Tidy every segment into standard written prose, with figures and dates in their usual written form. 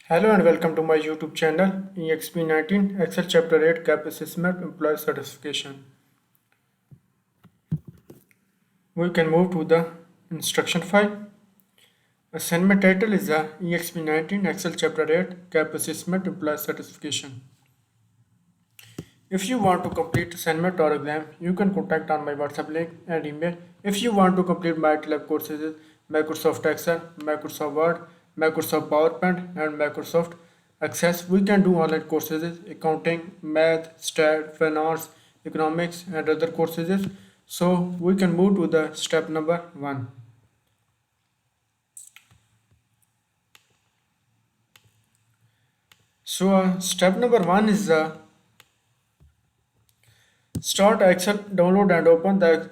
Hello and welcome to my YouTube channel EXP19 Excel Chapter 8 Gap Assessment Employee Certification. We can move to the instruction file. Assignment title is the EXP19 Excel Chapter 8 Gap Assessment Employee Certification. If you want to complete assignment or exam, you can contact on my WhatsApp link and email. If you want to complete MylTLab courses, Microsoft Excel, Microsoft Word, Microsoft PowerPoint, and Microsoft Access, we can do online courses, accounting, math, stat, finance, economics, and other courses. So we can move to the step number 1. So step number 1 is start Excel, download and open the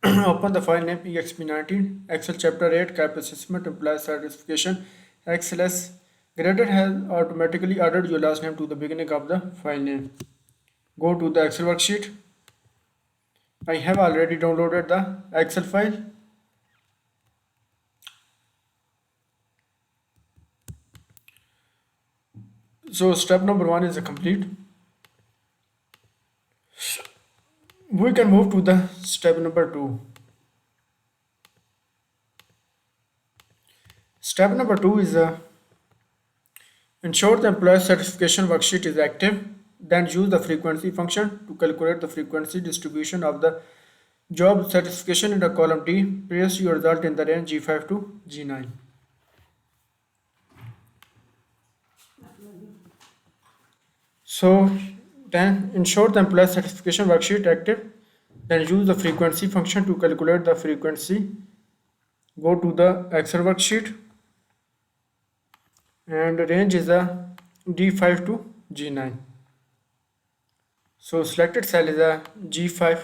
open the file name exp19 Excel chapter 8 cap assessment employee certification XLS. Graded has automatically added your last name to the beginning of the file name. Go to the Excel worksheet. I have already downloaded the Excel file. So step number 1 is complete. We can move to the step number 2. Step number 2 is ensure the employee certification worksheet is active. Then use the frequency function to calculate the frequency distribution of the job certification in the column D. Place your result in the range G5 to G9. So then ensure the employee certification worksheet active. Then use the frequency function to calculate the frequency. Go to the Excel worksheet and range is a D5 to G9. So selected cell is a G5.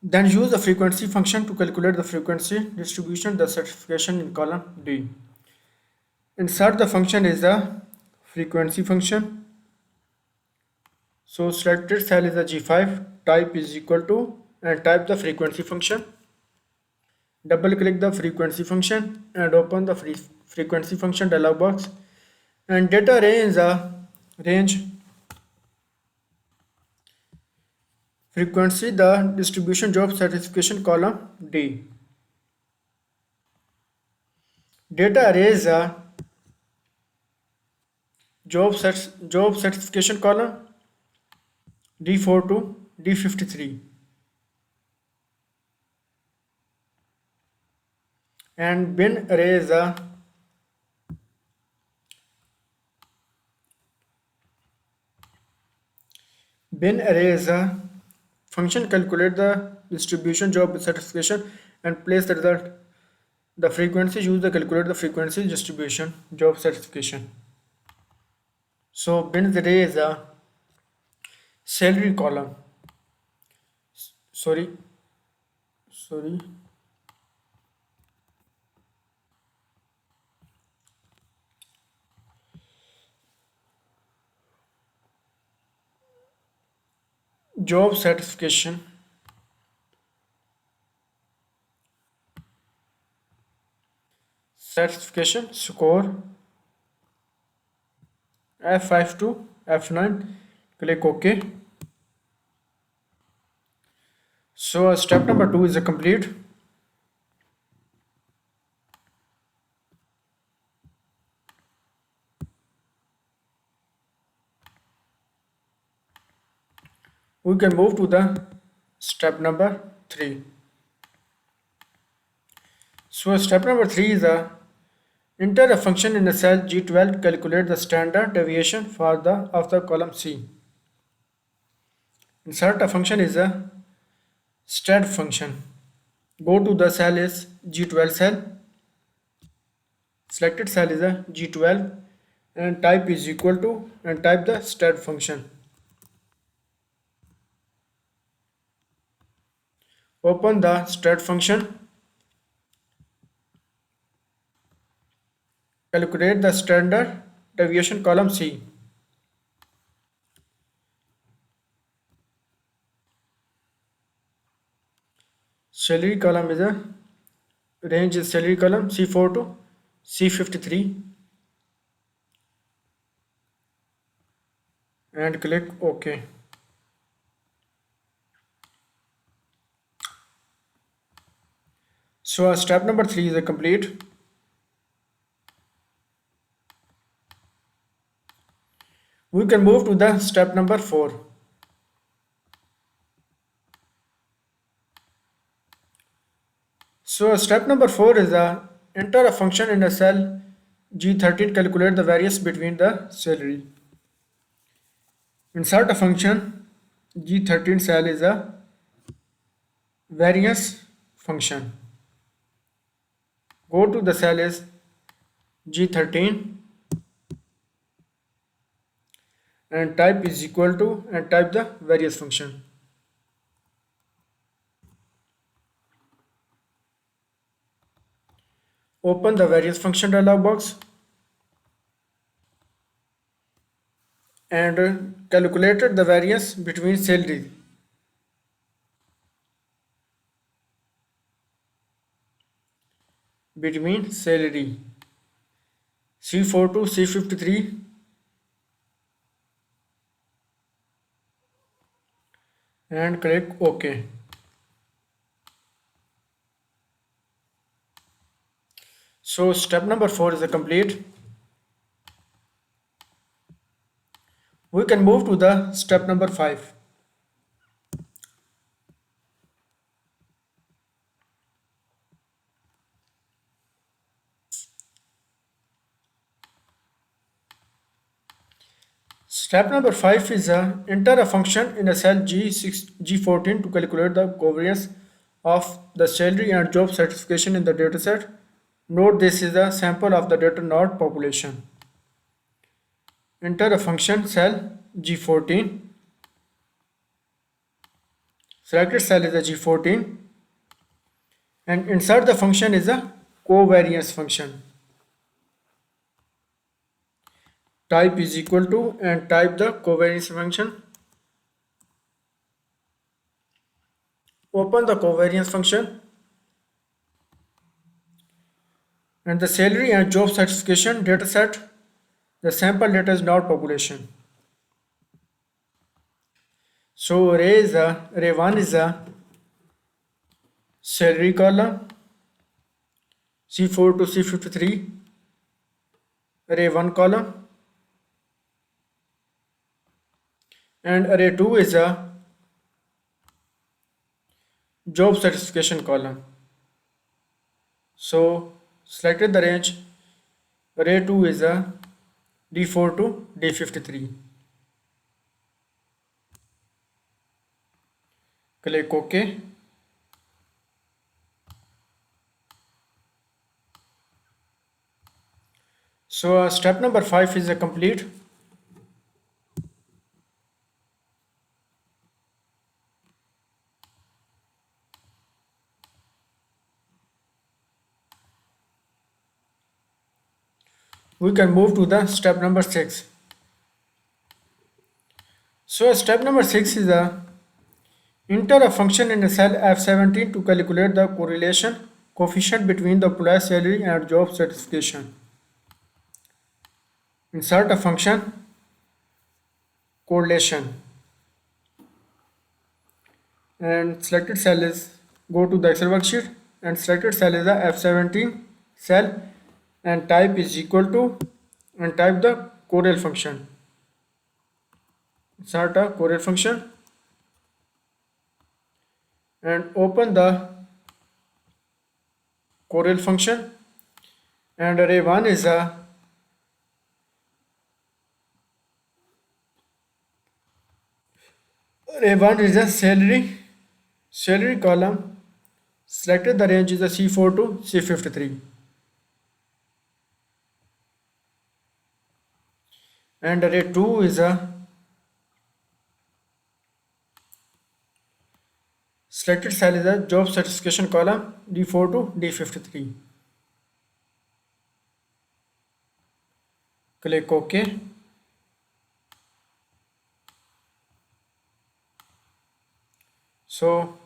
Then use the frequency function to calculate the frequency distribution the certification in column D. Insert the function is the frequency function. So selected cell is a G5, type is equal to and type the frequency function. Double click the frequency function and open the frequency function dialog box and data range frequency the distribution job certification column D. Data array is a job certification column D4 to D53 and bin array is a function calculate the distribution job certification and place the result. The frequency use the calculate the frequency distribution job certification. So bin array is a salary column. Sorry. Job certification score F5 to F9. Click OK. So step number 2 is complete. We can move to the step number 3. So step number 3 is enter a function in the cell G12, calculate the standard deviation for the column C. Insert a function is a stat function. Go to the cell is G12 cell. Selected cell is a G12 and type is equal to and type the stat function. Open the stat function. Calculate the standard deviation column C. Salary column is a range is salary column C4 to C53 and click OK. So step number 3 is complete. We can move to the step number 4. So step number 4 is enter a function in a cell G13, calculate the variance between the salary. Insert a function G13 cell is a variance function. Go to the cell is G13 and type is equal to and type the variance function. Open the variance function dialog box and calculated the variance between salary. Between salary C4 to C53 and click OK. So step number 4 is complete. We can move to the step number 5. Step number 5 is enter a function in a cell G6, G14 to calculate the covariance of the salary and job certification in the dataset. Note this is a sample of the data, not population. Enter a function cell G14. Selected cell is a G14 and insert the function is a covariance function. Type is equal to and type the covariance function. Open the covariance function and the salary and job certification dataset. The sample data is not population. So array 1 is a salary column, C4 to C53, array 1 column, and array 2 is a job certification column. So selected the range, array 2 is a D4 to D53. Click OK. So step number 5 is complete. We can move to the step number 6. So step number 6 is enter a function in a cell F17 to calculate the correlation coefficient between the employee salary and job certification. Insert a function correlation and selected cell is go to the Excel worksheet and selected cell is the F17 cell and type is equal to and type the correl function. Insert a correl function and open the correl function and array 1 is a salary column. Selected the range is a C4 to C53 and array 2 is a selected cell is a job certification column D4 to D53. Click OK. So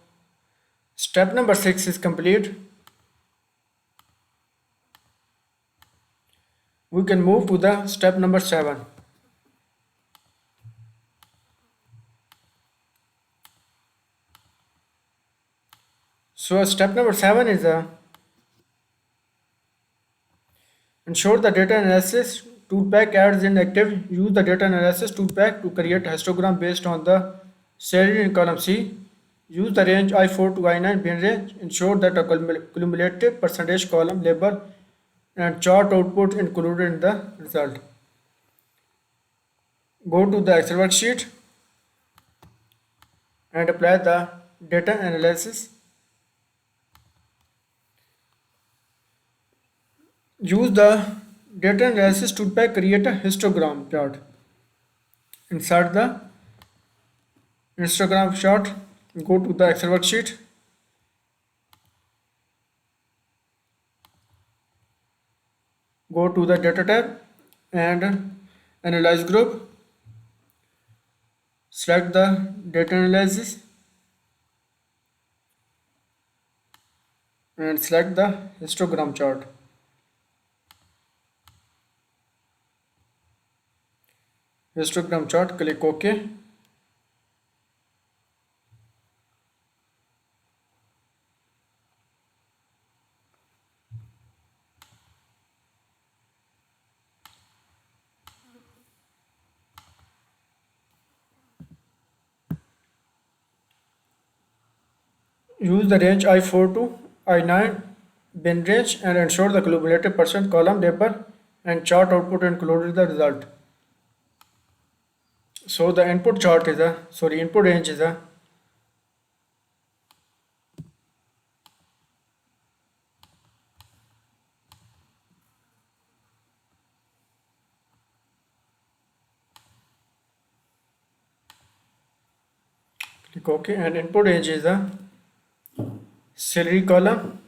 step number 6 is complete. We can move to the step number 7. So step number 7 is ensure the data analysis toolpack adds in active. Use the data analysis toolpack to create a histogram based on the salary in column C. Use the range I4 to I9 bin range. Ensure that a cumulative percentage column label and chart output included in the result. Go to the Excel worksheet and apply the data analysis. Use the data analysis toolpack create a histogram chart. Insert the histogram chart. Go to the Excel worksheet. Go to the data tab and analyze group. Select the data analysis and select the histogram chart. Histogram chart, click OK. Use the range I4 to I9 bin range and ensure the cumulative percent column label and chart output included the result. So the input range is a click OK and input range is a salary column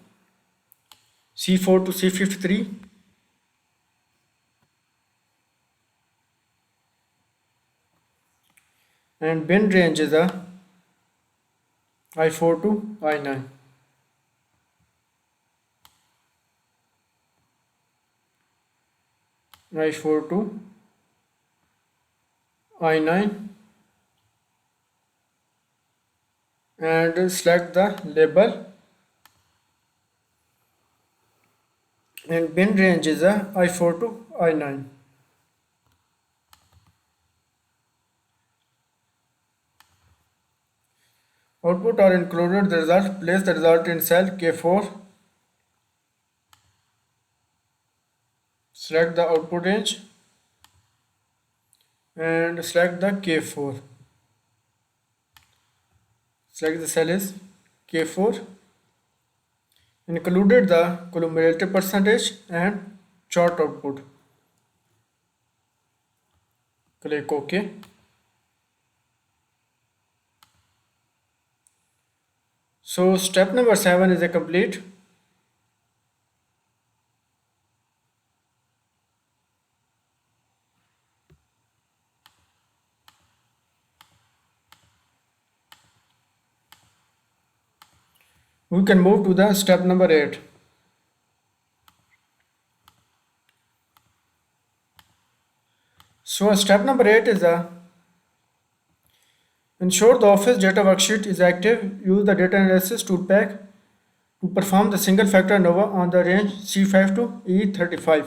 C4 to C53 and bin range is a I4 to I9. I4 to I9 and select the label and bin range is a I4 to I9. Output are included the result. Place the result in cell K4. Select the output range and select the K4. Select the cell is K4. Included the cumulative percentage and chart output. Click OK. So step number 7 is a complete. We can move to the step number 8. So step number 8 is ensure the office data worksheet is active. Use the data analysis toolpack to perform the single factor ANOVA on the range C5 to E35.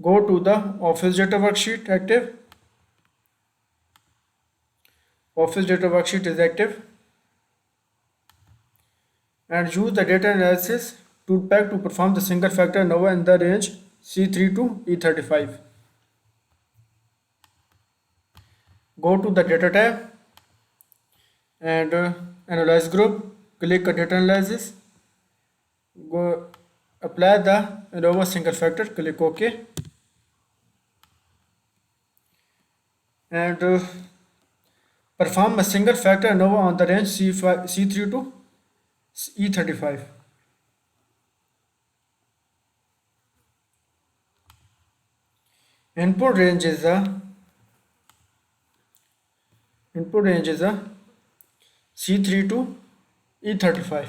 Go to the office data worksheet active. Office data worksheet is active and use the data analysis toolpack to perform the single factor ANOVA in the range C3 to E35. Go to the data tab and analyze group. Click data analysis. Go apply the ANOVA single factor. Click OK and perform a single factor ANOVA on the range C3 to E35. Input range is C3 to E35.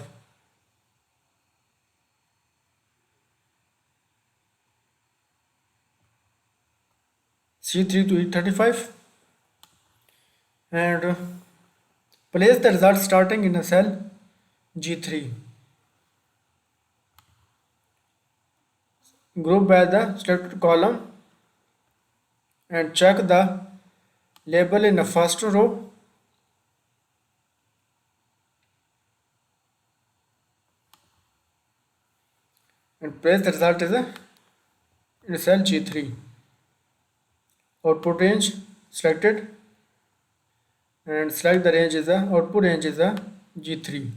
C3 to E35 and place the result starting in a cell G3. Group by the selected column and check the label in the first row and place the result in cell G3. Output range selected and select the range is a output range is a G3.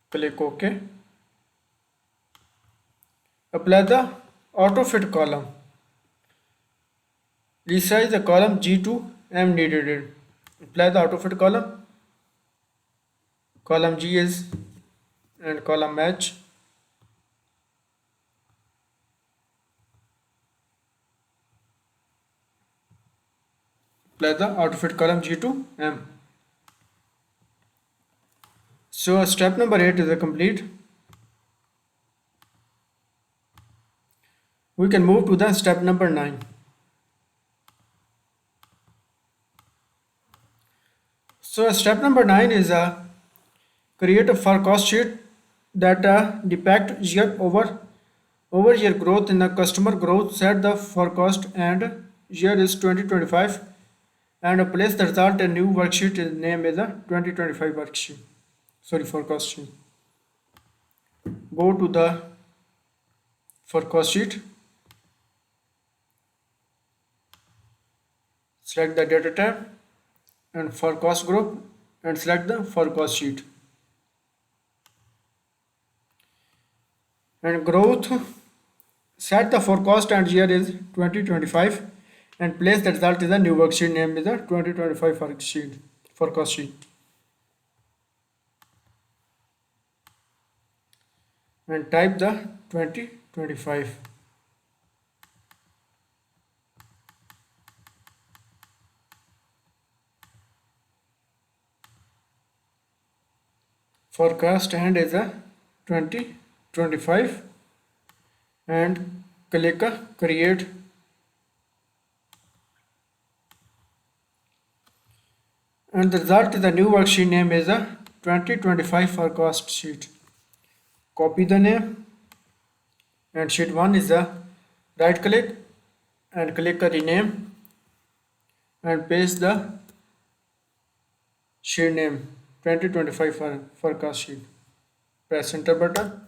Click OK. Apply the auto fit column. Resize the column G to M needed. Apply the auto fit column. Column G is and column match. Apply the auto fit column G to M. So step number 8 is complete. We can move to the step number 9. So step number 9 is create a forecast sheet that depict year over year growth in the customer growth. Set the forecast and year is 2025 and place the result in new worksheet. Name is a 2025 worksheet. Sorry, forecast sheet. Go to the forecast sheet. Select the data tab and forecast group and select the forecast sheet. And growth, set the forecast and year is 2025 and place the result in the new worksheet. Name is the 2025 worksheet, forecast sheet. And type the 2025. Forecast and is a 2025 and click create. And the result is the new worksheet. Name is a 2025 forecast sheet. Copy the name and sheet 1 is a right click and click rename and paste the sheet name 2025 forecast sheet. Press enter button.